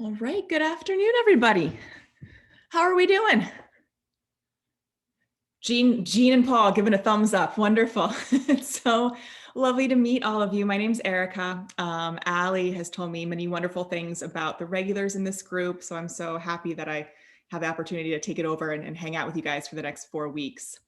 All right, good afternoon, everybody. How are we doing? Jean and Paul giving a thumbs up. Wonderful. It's so lovely to meet all of you. My name's Erica. Allie has told me many wonderful things about the regulars in this group, so I'm so happy that I have the opportunity to take it over and hang out with you guys for the next 4 weeks.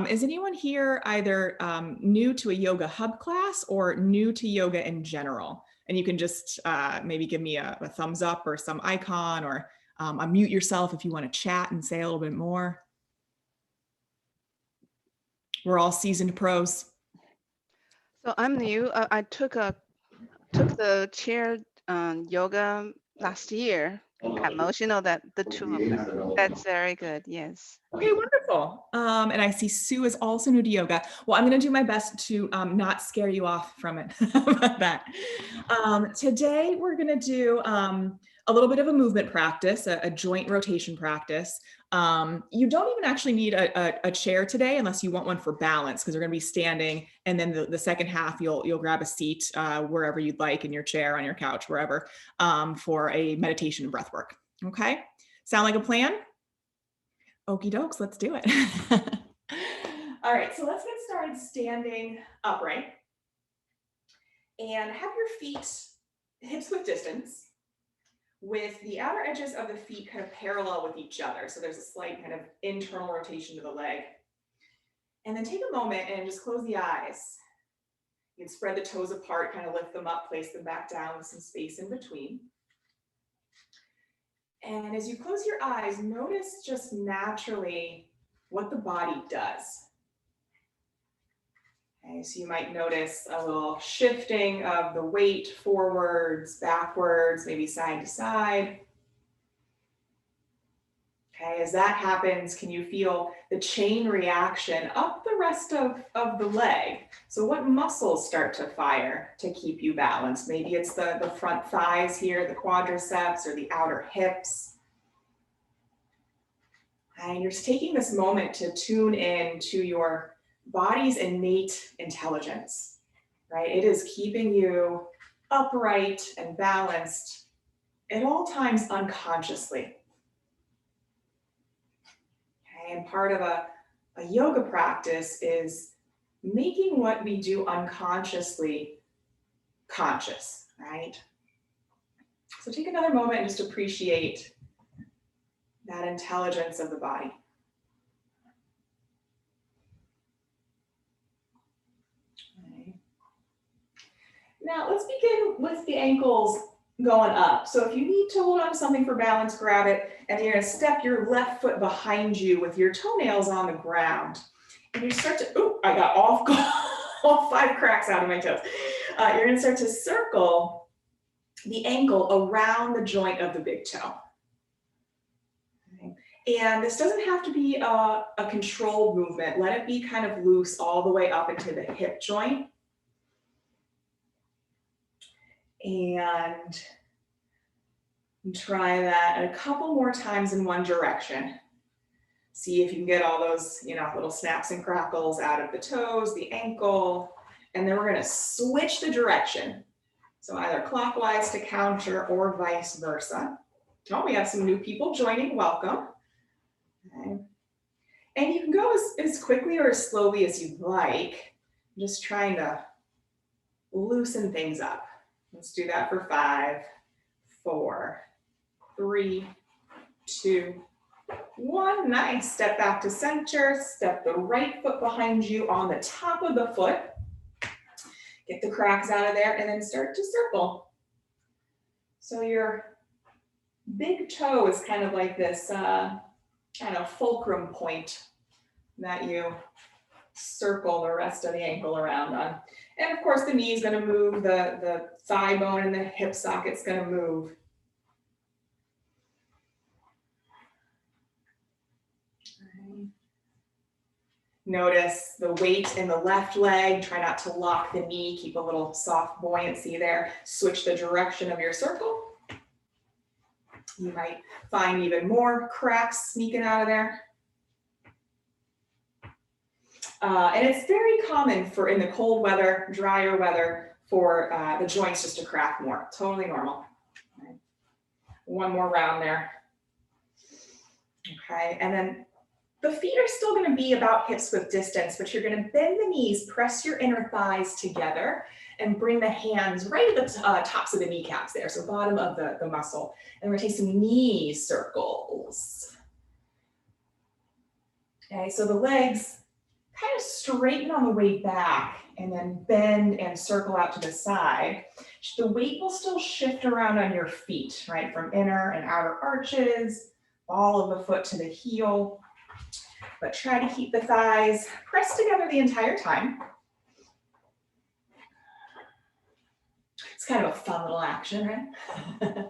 Is anyone here either new to a yoga hub class or new to yoga in general? And you can just maybe give me a thumbs up or some icon, or unmute yourself if you want to chat and say a little bit more. We're all seasoned pros. So I'm new. I took the chair yoga last year. I'm emotional that the two of them. That's very good. Yes. Okay, wonderful. And I see Sue is also new to yoga. Well, I'm going to do my best to not scare you off from it. About that. Today, we're going to do a little bit of a movement practice, a joint rotation practice. You don't even actually need a chair today unless you want one for balance, because we're going to be standing. And then the second half, you'll grab a seat wherever you'd like, in your chair, on your couch, wherever, for a meditation and breath work. Okay, sound like a plan? Okie dokes, let's do it. All right, so let's get started standing upright and have your feet hips width distance, with the outer edges of the feet kind of parallel with each other. So there's a slight kind of internal rotation to the leg. And then take a moment and just close the eyes. You can spread the toes apart, kind of lift them up, place them back down with some space in between. And as you close your eyes, notice just naturally what the body does. Okay, so you might notice a little shifting of the weight forwards, backwards, maybe side to side. Okay, as that happens, can you feel the chain reaction up the rest of the leg? So what muscles start to fire to keep you balanced? Maybe it's the front thighs here, the quadriceps, or the outer hips. And you're just taking this moment to tune in to your body's innate intelligence, right? It is keeping you upright and balanced at all times unconsciously. Okay, and part of a yoga practice is making what we do unconsciously conscious, right? So take another moment and just appreciate that intelligence of the body. Okay. Now let's begin with the ankles going up. So if you need to hold on to something for balance, grab it, and you're gonna step your left foot behind you with your toenails on the ground. And you start to, oh, I got all 5 cracks out of my toes. You're gonna start to circle the ankle around the joint of the big toe. Okay. And this doesn't have to be a controlled movement. Let it be kind of loose all the way up into the hip joint. And try that a couple more times in one direction. See if you can get all those, little snaps and crackles out of the toes, the ankle, and then we're going to switch the direction. So either clockwise to counter or vice versa. Oh, we have some new people joining. Welcome. Okay. And you can go as quickly or as slowly as you'd like. I'm just trying to loosen things up. Let's do that for 5, 4, 3, 2, 1. Nice. Step back to center. Step the right foot behind you on the top of the foot. Get the cracks out of there and then start to circle. So your big toe is kind of like this kind of fulcrum point that you circle the rest of the ankle around on. And of course, the knee is going to move, the thigh bone and the hip socket's going to move. Notice the weight in the left leg. Try not to lock the knee. Keep a little soft buoyancy there. Switch the direction of your circle. You might find even more cracks sneaking out of there. And it's very common for in the cold weather, drier weather, for the joints just to crack more. Totally normal. One more round there. Okay, and then the feet are still gonna be about hips width distance, but you're gonna bend the knees, press your inner thighs together, and bring the hands right at the tops of the kneecaps there, so bottom of the muscle. And we're gonna take some knee circles. Okay, so the legs kind of straighten on the way back and then bend and circle out to the side. The weight will still shift around on your feet, right? From inner and outer arches, ball of the foot to the heel. But try to keep the thighs pressed together the entire time. It's kind of a fun little action, right?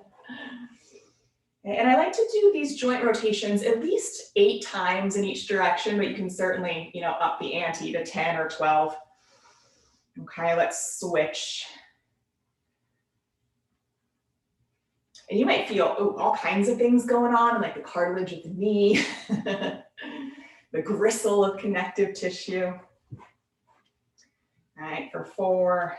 And I like to do these joint rotations at least 8 times in each direction, but you can certainly, up the ante to 10 or 12. Okay, let's switch. And you might feel all kinds of things going on, like the cartilage of the knee, the gristle of connective tissue. All right, for 4,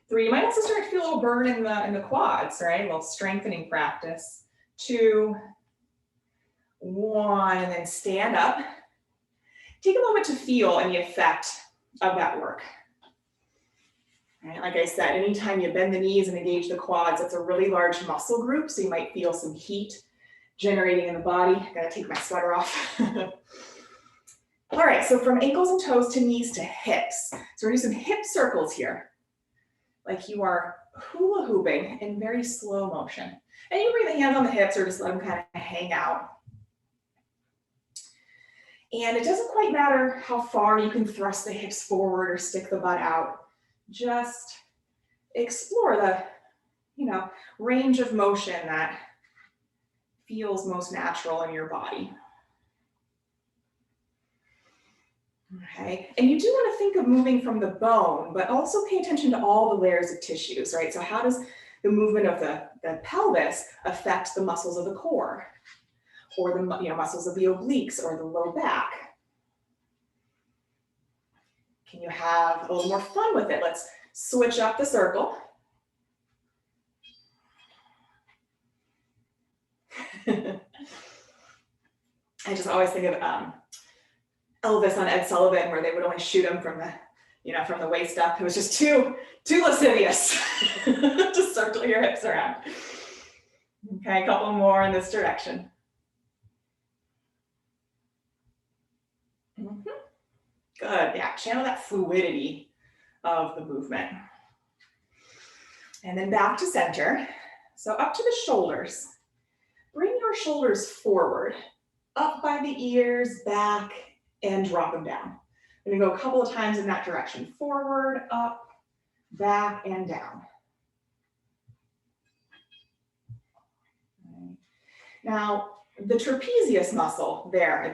3, you might also start to feel a little burn in the quads, right? A little strengthening practice. 2, 1, and then stand up. Take a moment to feel any effect of that work. All right, like I said, anytime you bend the knees and engage the quads, it's a really large muscle group, so you might feel some heat generating in the body. I gotta take my sweater off. All right, so from ankles and toes to knees to hips. So we're gonna do some hip circles here, like you are hula hooping in very slow motion. And you can bring the hands on the hips or just let them kind of hang out. And it doesn't quite matter how far you can thrust the hips forward or stick the butt out. Just explore the, range of motion that feels most natural in your body. Okay, and you do want to think of moving from the bone, but also pay attention to all the layers of tissues, right? So how does the movement of the pelvis affect the muscles of the core, or the muscles of the obliques or the low back? Can you have a little more fun with it? Let's switch up the circle. I just always think of Elvis on Ed Sullivan, where they would only shoot him from the waist up. It was just too lascivious to circle your hips around. Okay, a couple more in this direction. Good, yeah, channel that fluidity of the movement. And then back to center. So up to the shoulders. Bring your shoulders forward, up by the ears, back, and drop them down. I'm gonna go a couple of times in that direction. Forward, up, back, and down. Okay. Now, the trapezius muscle there,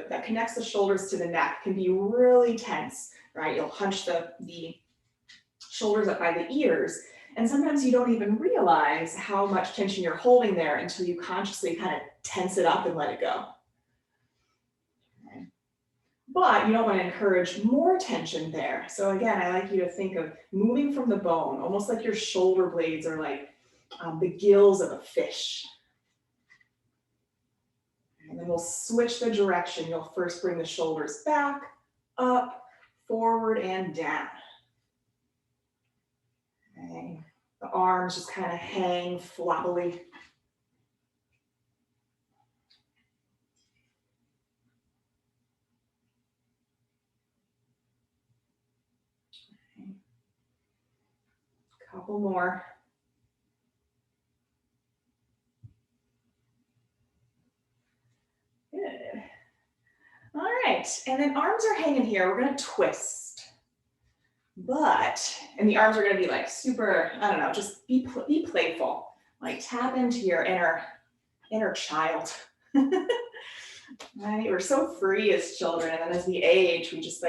that connects the shoulders to the neck, can be really tense, right? You'll hunch the shoulders up by the ears, and sometimes you don't even realize how much tension you're holding there until you consciously kind of tense it up and let it go. Okay. But you don't want to encourage more tension there. So again, I like you to think of moving from the bone, almost like your shoulder blades are like the gills of a fish. And then we'll switch the direction. You'll first bring the shoulders back, up, forward, and down. Okay. The arms just kind of hang floppily. Okay. Couple more. Good. All right, and then arms are hanging here. We're gonna twist. And the arms are gonna be like super, I don't know, just be playful. Like tap into your inner child. Right? We're so free as children, and then as we age, we just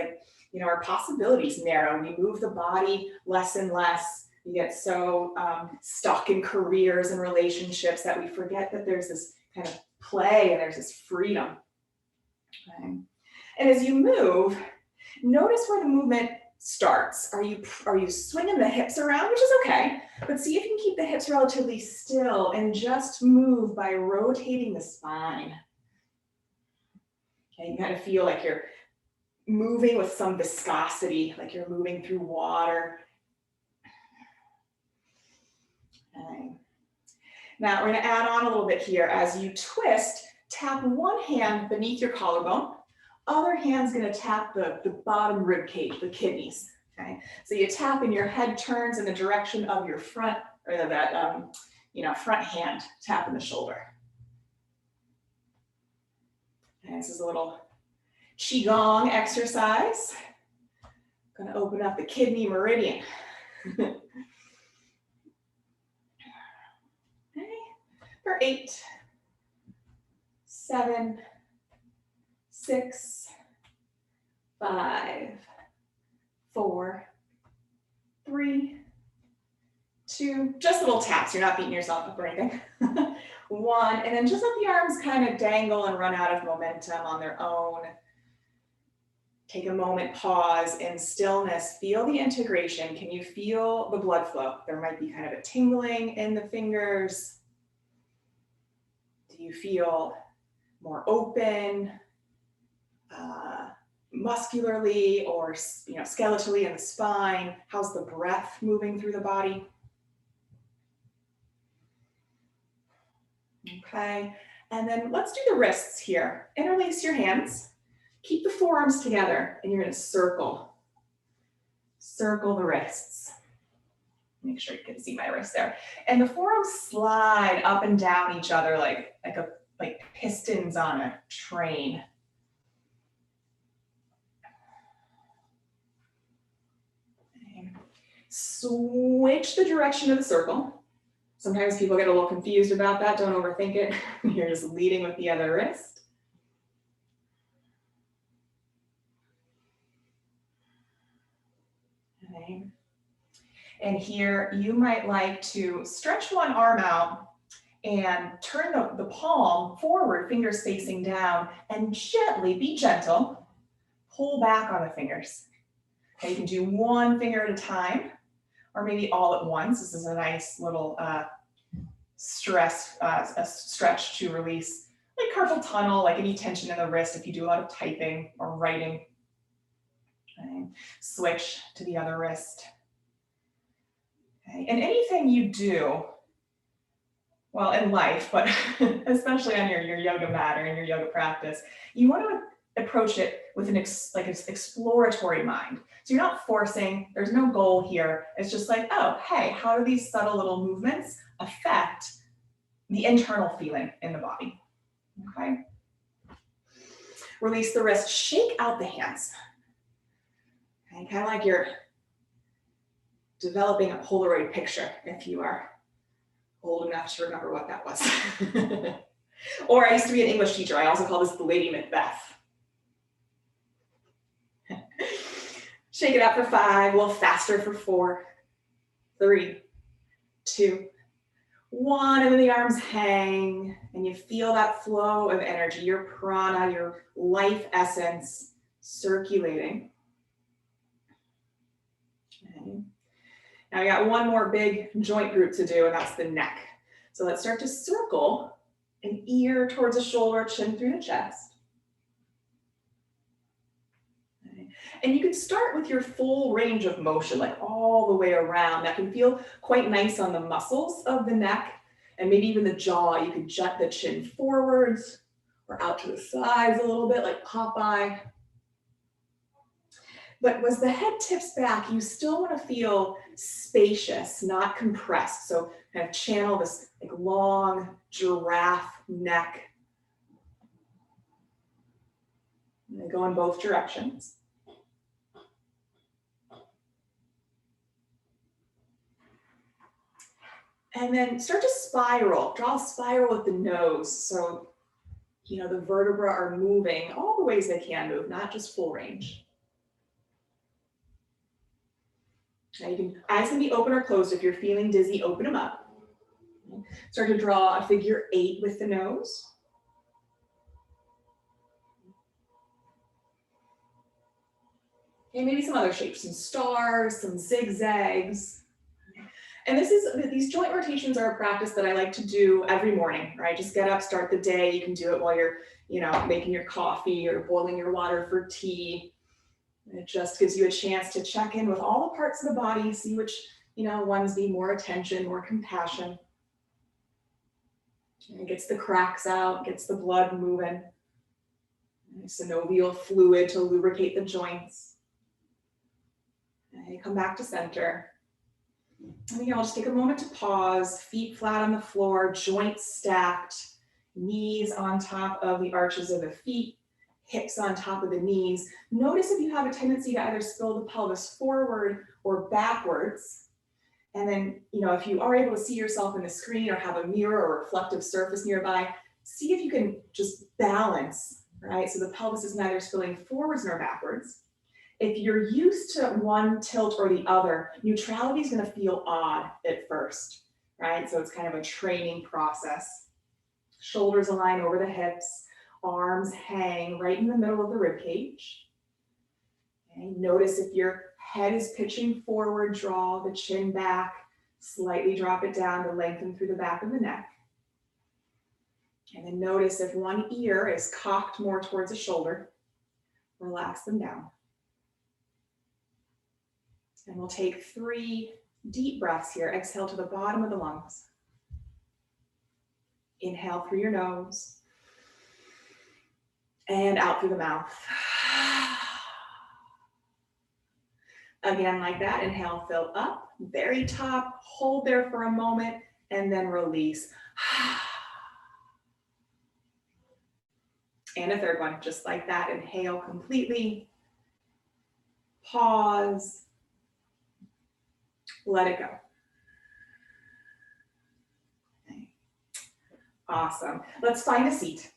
our possibilities narrow. We move the body less and less. We get so stuck in careers and relationships that we forget that there's this kind of play and there's this freedom. Okay. And as you move, notice where the movement starts. Are you swinging the hips around, which is okay, but see if you can keep the hips relatively still and just move by rotating the spine. Okay, you kind of feel like you're moving with some viscosity, like you're moving through water. Okay. Now we're going to add on a little bit here. As you twist, tap one hand beneath your collarbone. Other hand's going to tap the bottom rib cage, the kidneys. Okay, so you tap and your head turns in the direction of your front, or that front hand tapping the shoulder. Okay, this is a little Qigong exercise. Going to open up the kidney meridian. Okay, for 8, 7, 6, 5, 4, 3, 2, just little taps. You're not beating yourself up or anything. 1, and then just let the arms kind of dangle and run out of momentum on their own. Take a moment, pause in stillness. Feel the integration. Can you feel the blood flow? There might be kind of a tingling in the fingers. Do you feel more open, muscularly or skeletally in the spine? How's the breath moving through the body? Okay, and then let's do the wrists here. Interlace your hands. Keep the forearms together and you're going to circle the wrists. Make sure you can see my wrist there. And the forearms slide up and down each other like pistons on a train. Okay. Switch the direction of the circle. Sometimes people get a little confused about that. Don't overthink it. You're just leading with the other wrist. Okay. And here you might like to stretch one arm out and turn the palm forward, fingers facing down, and gently, be gentle, pull back on the fingers. Okay, you can do one finger at a time, or maybe all at once. This is a nice little stretch to release, like carpal tunnel, like any tension in the wrist if you do a lot of typing or writing. Okay. Switch to the other wrist. Okay. And anything you do, well, in life, but especially on your yoga mat or in your yoga practice, you want to approach it with an exploratory mind. So you're not forcing, there's no goal here. It's just like, oh, hey, how do these subtle little movements affect the internal feeling in the body? Okay. Release the wrist, shake out the hands. Okay, kind of like you're developing a Polaroid picture, if you are old enough to remember what that was. Or I used to be an English teacher. I also call this the Lady Macbeth. Shake it out for 5, a little faster for 4, 3, 2, 1, and then the arms hang, and you feel that flow of energy, your prana, your life essence circulating. Okay. Now we got one more big joint group to do, and that's the neck. So let's start to circle an ear towards the shoulder, chin through the chest. Okay. And you can start with your full range of motion, like all the way around. That can feel quite nice on the muscles of the neck, and maybe even the jaw. You could jet the chin forwards or out to the sides a little bit, like Popeye. But as the head tips back, you still want to feel spacious, not compressed. So kind of channel this like long giraffe neck. And they go in both directions. And then start to spiral. Draw a spiral with the nose. So, the vertebrae are moving all the ways they can move, not just full range. Now eyes can be open or closed. If you're feeling dizzy, open them up. Start to draw a figure 8 with the nose. Okay, maybe some other shapes, some stars, some zigzags. And these joint rotations are a practice that I like to do every morning, right? Just get up, start the day. You can do it while you're, making your coffee or boiling your water for tea. It just gives you a chance to check in with all the parts of the body, see which, ones need more attention, more compassion. And it gets the cracks out, gets the blood moving. Synovial fluid to lubricate the joints. And you come back to center. And again, I'll just take a moment to pause, feet flat on the floor, joints stacked, knees on top of the arches of the feet, hips on top of the knees. Notice if you have a tendency to either spill the pelvis forward or backwards. And then, if you are able to see yourself in the screen or have a mirror or reflective surface nearby, see if you can just balance, right? So the pelvis is neither spilling forwards nor backwards. If you're used to one tilt or the other, neutrality is going to feel odd at first, right? So it's kind of a training process. Shoulders align over the hips, arms hang right in the middle of the rib cage. Okay. Notice if your head is pitching forward, draw the chin back, slightly drop it down to lengthen through the back of the neck. And then notice if one ear is cocked more towards the shoulder, relax them down. And we'll take 3 deep breaths here. Exhale to the bottom of the lungs. Inhale through your nose. And out through the mouth. Again, like that, inhale, fill up, very top, hold there for a moment, and then release. And a third one, just like that, inhale completely, pause, let it go. Okay. Awesome. Let's find a seat.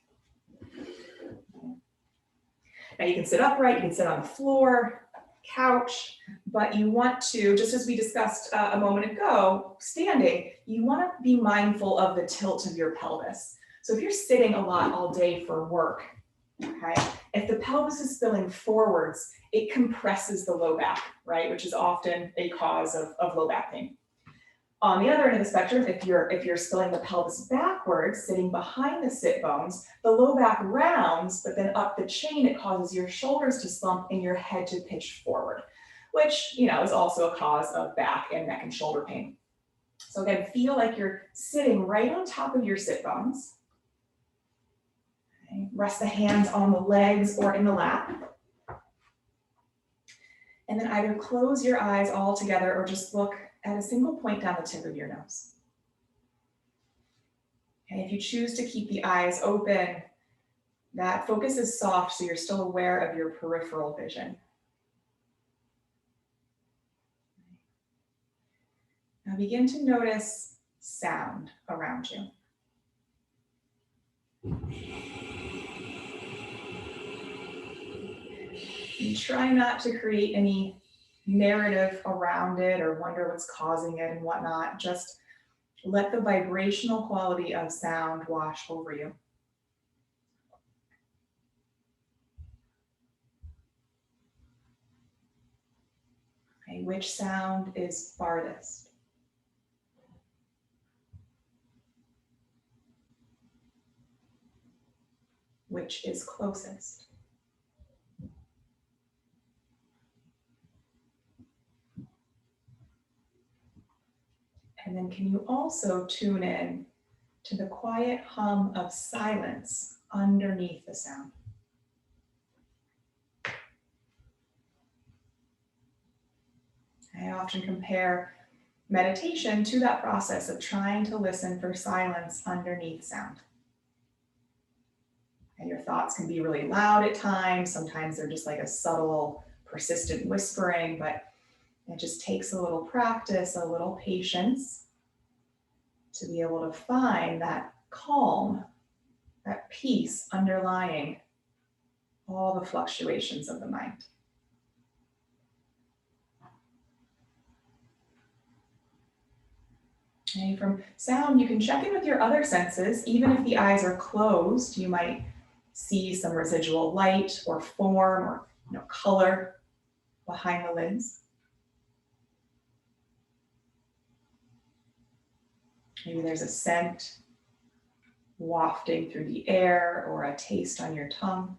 Now you can sit upright, you can sit on the floor, couch, but you want to, just as we discussed a moment ago, standing, you want to be mindful of the tilt of your pelvis. So if you're sitting a lot all day for work, okay, if the pelvis is spilling forwards, it compresses the low back, right, which is often a cause of low back pain. On the other end of the spectrum, if you're spilling the pelvis backwards, sitting behind the sit bones, the low back rounds, but then up the chain, it causes your shoulders to slump and your head to pitch forward, which, is also a cause of back and neck and shoulder pain. So again, feel like you're sitting right on top of your sit bones. Okay. Rest the hands on the legs or in the lap. And then either close your eyes all together or just look at a single point down the tip of your nose. And if you choose to keep the eyes open, that focus is soft, so you're still aware of your peripheral vision. Now begin to notice sound around you. And try not to create any narrative around it or wonder what's causing it and whatnot. Just let the vibrational quality of sound wash over you. Okay, which sound is farthest? Which is closest? And then can you also tune in to the quiet hum of silence underneath the sound? I often compare meditation to that process of trying to listen for silence underneath sound. And your thoughts can be really loud at times. Sometimes they're just like a subtle, persistent whispering, but it just takes a little practice, a little patience to be able to find that calm, that peace underlying all the fluctuations of the mind. Okay, from sound, you can check in with your other senses. Even if the eyes are closed, you might see some residual light or form or color behind the lids. Maybe there's a scent wafting through the air or a taste on your tongue.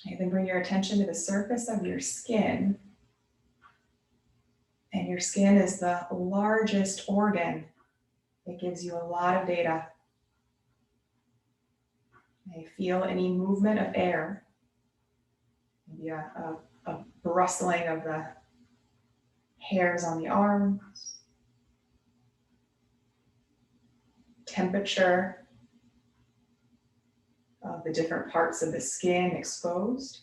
And then bring your attention to the surface of your skin. And your skin is the largest organ. It gives you a lot of data. You may feel any movement of air. Maybe a rustling of the hairs on the arms. Temperature of the different parts of the skin exposed.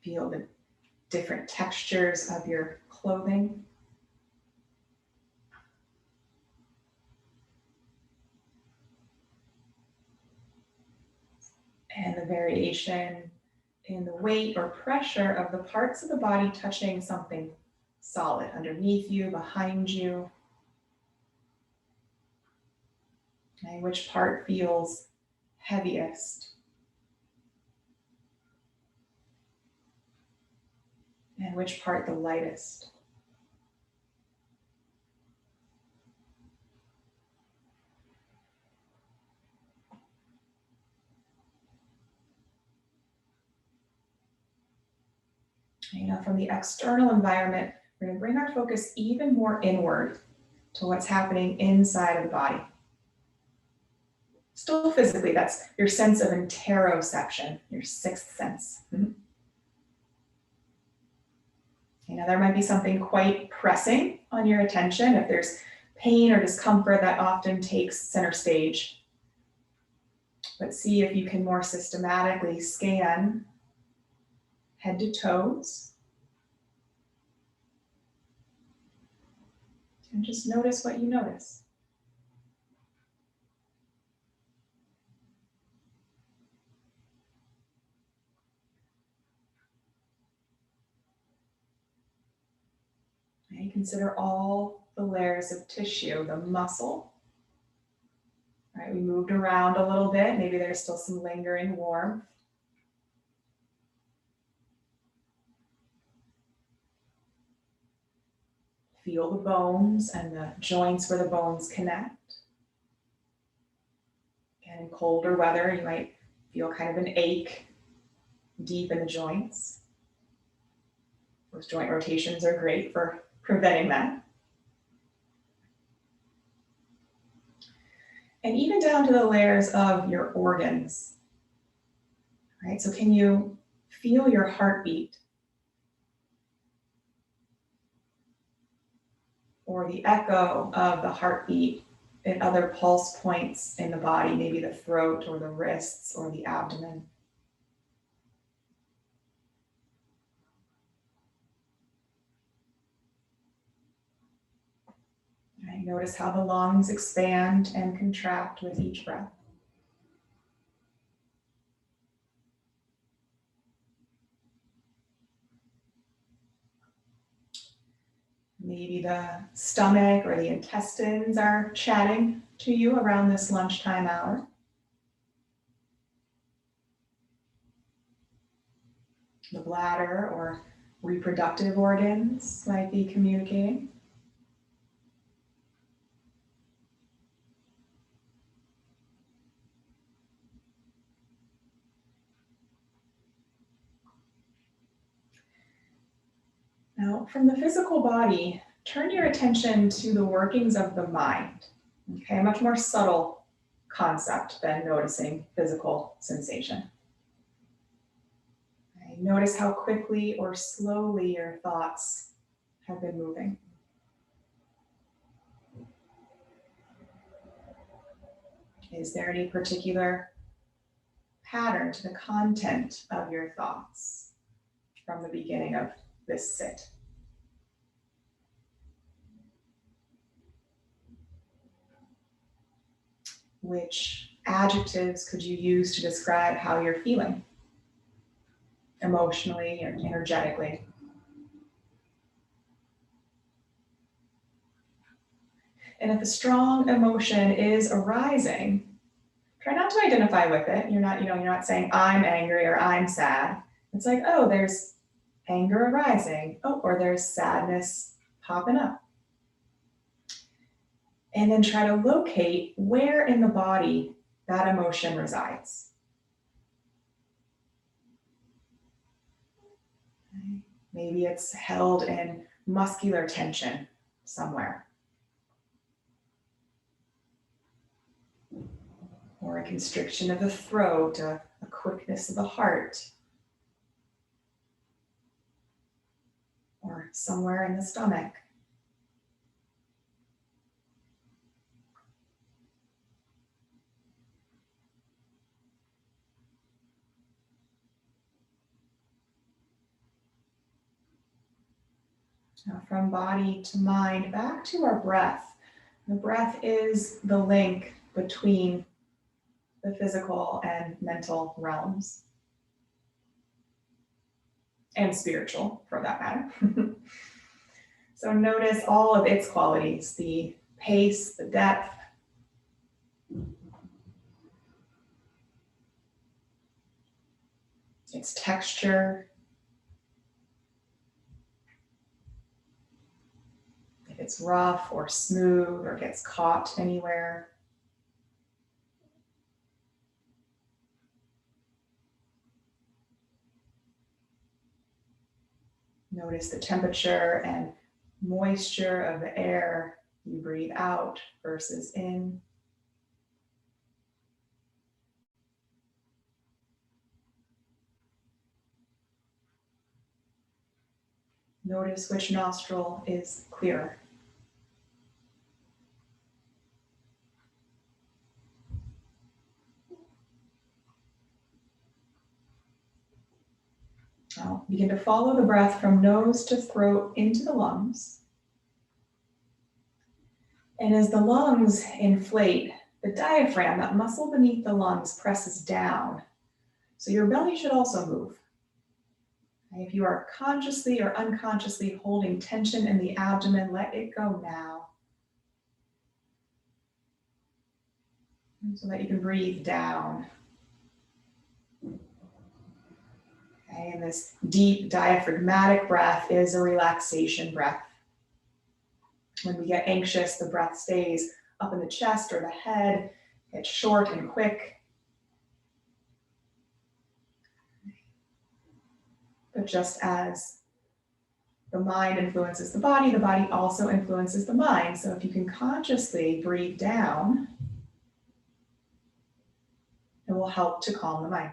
Feel the different textures of your clothing. And the variation in the weight or pressure of the parts of the body touching something solid underneath you, behind you. And which part feels heaviest? And which part the lightest? From the external environment, we're going to bring our focus even more inward to what's happening inside of the body. Still physically, that's your sense of interoception, your sixth sense. There might be something quite pressing on your attention. If there's pain or discomfort, that often takes center stage. But see if you can more systematically scan head to toes. And just notice what you notice. And consider all the layers of tissue, the muscle. Right, we moved around a little bit. Maybe there's still some lingering warmth. Feel the bones and the joints where the bones connect. And in colder weather, you might feel kind of an ache deep in the joints. Those joint rotations are great for preventing that. And even down to the layers of your organs. Right? So can you feel your heartbeat? Or the echo of the heartbeat at other pulse points in the body, maybe the throat or the wrists or the abdomen. Right, notice how the lungs expand and contract with each breath. Maybe the stomach or the intestines are chatting to you around this lunchtime hour. The bladder or reproductive organs might be communicating. Now, from the physical body, turn your attention to the workings of the mind. Okay, a much more subtle concept than noticing physical sensation. Okay, notice how quickly or slowly your thoughts have been moving. Is there any particular pattern to the content of your thoughts from the beginning of this sit? Which adjectives could you use to describe how you're feeling? emotionally or energetically. And if a strong emotion is arising, try not to identify with it. You're not saying I'm angry or I'm sad. It's like, oh, there's anger arising. Oh, or there's sadness popping up. And then try to locate where in the body that emotion resides. Okay. Maybe it's held in muscular tension somewhere, or a constriction of the throat, a quickness of the heart, or somewhere in the stomach. Now, from body to mind, back to our breath. The breath is the link between the physical and mental realms, and spiritual, for that matter. So notice all of its qualities, the pace, the depth, its texture, if it's rough or smooth or gets caught anywhere. Notice the temperature and moisture of the air you breathe out versus in. Notice which nostril is clearer. Now begin to follow the breath from nose to throat into the lungs. And as the lungs inflate, the diaphragm, that muscle beneath the lungs, presses down. So your belly should also move. If you are consciously or unconsciously holding tension in the abdomen, let it go now. So that you can breathe down. Okay, and this deep diaphragmatic breath is a relaxation breath. When we get anxious, the breath stays up in the chest or the head. It's short and quick. But just as the mind influences the body also influences the mind. So if you can consciously breathe down, it will help to calm the mind.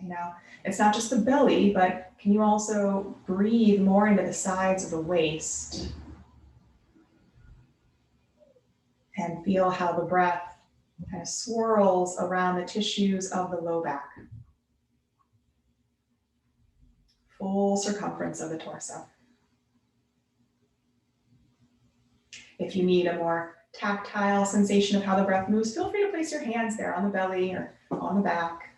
Now, it's not just the belly, but can you also breathe more into the sides of the waist and feel how the breath kind of swirls around the tissues of the low back. Full circumference of the torso. If you need a more tactile sensation of how the breath moves, feel free to place your hands there on the belly or on the back.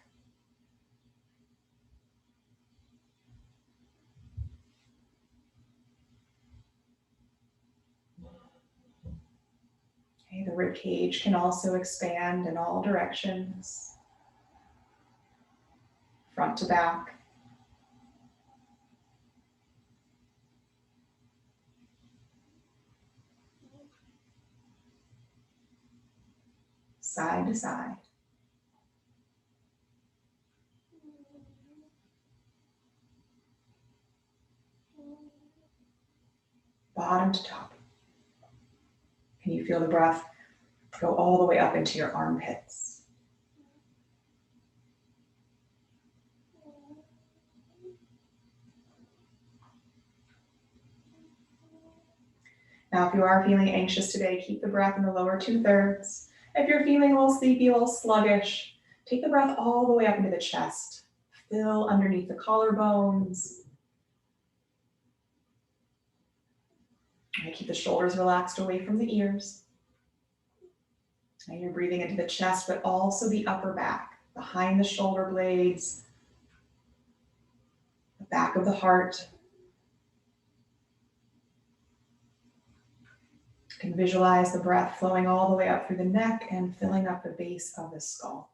Okay, the rib cage can also expand in all directions, front to back. Side to side. Bottom to top. Can you feel the breath go all the way up into your armpits? Now, if you are feeling anxious today, keep the breath in the lower 2/3. If you're feeling a little sleepy, a little sluggish, take the breath all the way up into the chest. Fill underneath the collarbones. And keep the shoulders relaxed away from the ears. Now you're breathing into the chest, but also the upper back, behind the shoulder blades, the back of the heart. You can visualize the breath flowing all the way up through the neck and filling up the base of the skull.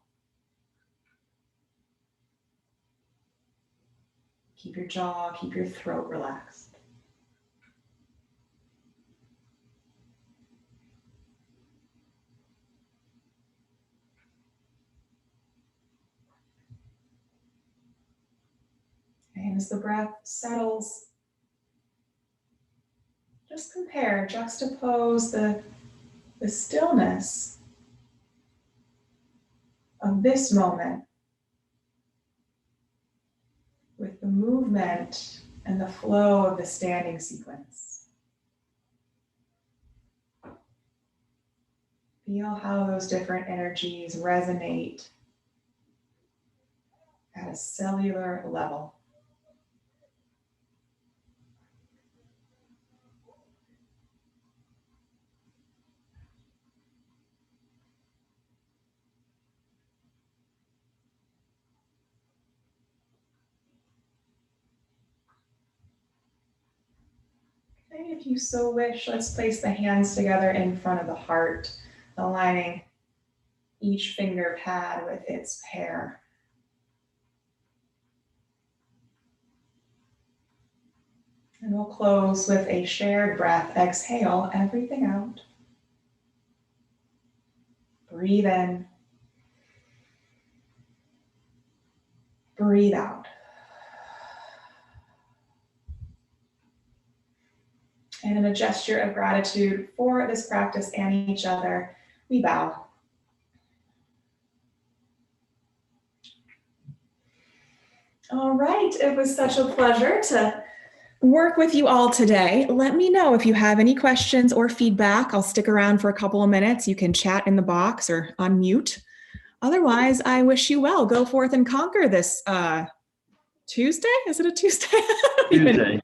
Keep your jaw, keep your throat relaxed. And as the breath settles, just compare, juxtapose the stillness of this moment with the movement and the flow of the standing sequence. Feel how those different energies resonate at a cellular level. Okay, if you so wish, let's place the hands together in front of the heart, aligning each finger pad with its pair. And we'll close with a shared breath. Exhale everything out. Breathe in. Breathe out. And in a gesture of gratitude for this practice and each other, we bow. All right, it was such a pleasure to work with you all today. Let me know if you have any questions or feedback. I'll stick around for a couple of minutes. You can chat in the box or unmute. Otherwise, I wish you well. Go forth and conquer this Tuesday? Is it a Tuesday? Tuesday.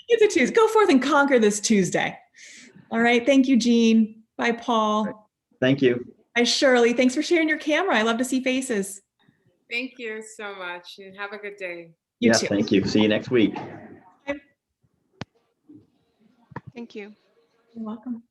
It's a Tuesday. Go forth and conquer this Tuesday. All right. Thank you, Jean. Bye, Paul. Thank you. Bye, Shirley. Thanks for sharing your camera. I love to see faces. Thank you so much and have a good day. You Yeah, too. thank you. See you next week. Thank you. You're welcome.